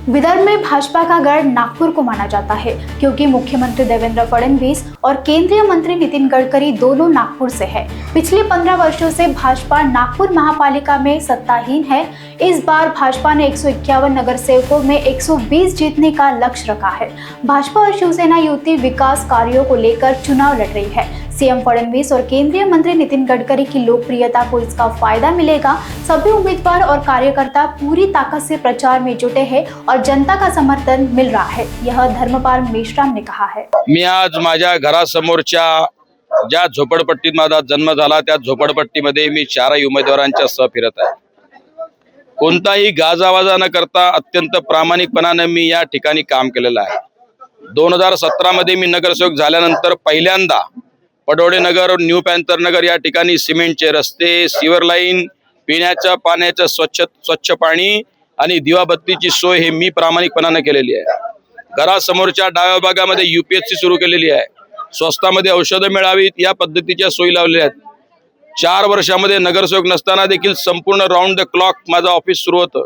विदर्भ में भाजपा का गढ़ नागपुर को माना जाता है, क्योंकि मुख्यमंत्री देवेंद्र फडणवीस और केंद्रीय मंत्री नितिन गडकरी दोनों नागपुर से हैं। पिछले 15 वर्षों से भाजपा नागपुर महापालिका में सत्ताहीन है। इस बार भाजपा ने 151 नगर सेवकों में 120 जीतने का लक्ष्य रखा है। भाजपा और शिवसेना युति विकास कार्यों को लेकर चुनाव लड़ रही है। सीएम फडणवीस और केंद्रीय मंत्री नितिन गडकरी की लोकप्रियता को इसका फायदा मिलेगा। सभी उम्मीदवार और कार्यकर्ता पूरी ताकत से प्रचार में जुटे हैं और जनता का समर्थन मिल रहा है, यह धर्मपाल मेश्राम ने कहा है। मी आज माझ्या घरासमोरच्या ज्या झोपडपट्टीत माझा जन्म झाला त्या झोपडपट्टीमध्ये मी चारही उमेदवारांच्या सह फिरत आहे। कोणताही गाजावाजा न करता अत्यंत प्रामाणिकपणाने मी या ठिकाणी काम केलेलं आहे। 2017 मध्ये मी नगरसेवक झाल्यानंतर पहिल्यांदा पडोळे नगर और न्यू पॅन्थर नगर या ठिकाणी सिमेंटचे रस्ते, सीवर लाईन, पिण्याच्या पाण्याचं स्वच्छ पाणी आणि दिवाबत्तीची सोय हे मी प्रामाणिकपणाने केलेली आहे। घरासमोरच्या डाव्या भागामध्ये यूपीएससी सुरू केलेली आहे। स्वस्तामध्ये औषधं मिळावीत या पद्धतीच्या सोयी लावलेल्या आहेत। 4 वर्षामध्ये नगरसेवक नसताना देखील संपूर्ण राउंड द क्लॉक माझं ऑफिस सुरू होतं।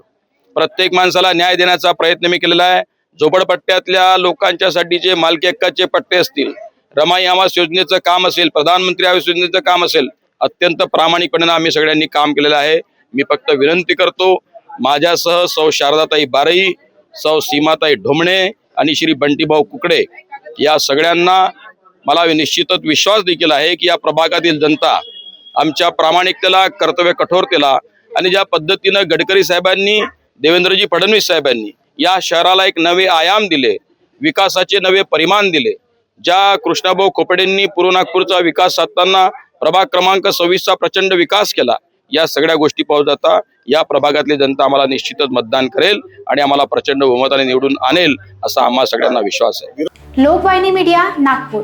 प्रत्येक माणसाला न्याय देण्याचा प्रयत्न मी केलेला आहे। झोपडपट्ट्यातल्या लोकांच्यासाठीचे मालकी हक्काचे पट्टे असतील, रमाई आवास योजनेचं काम असेल, प्रधानमंत्री आवास योजनेचं काम असेल, अत्यंत प्रामाणिकपणे आम्ही सगळ्यांनी काम केलेलं आहे। मी फक्त विनंती करतो, माझ्यासह सौ शारदाताई बारई, सौ सीमाताई ढोमणे आणि श्री बंटीभाऊ कुकडे या सगळ्यांना मला निश्चितच विश्वास देखील आहे की या प्रभागातील जनता आमच्या प्रामाणिकतेला, कर्तव्य कठोरतेला आणि ज्या पद्धतीने गडकरी साहेबांनी, देवेंद्रजी फडणवीस साहेबांनी या शहराला एक नवे आयाम दिले, विकासाचे नवे परिमाण दिले, ज्या कृष्णाभाऊ खोपडेंनी पूर्व नागपूरचा विकास साधताना प्रभाग क्रमांक 26 चा प्रचंड विकास केला, या सगळ्या गोष्टी पाहू जाता या प्रभागातली जनता आम्हाला निश्चितच मतदान करेल आणि आम्हाला प्रचंड बहुमताने निवडून आणेल असा आम्हा सगळ्यांना विश्वास आहे। लोकवाहिनी मीडिया नागपूर।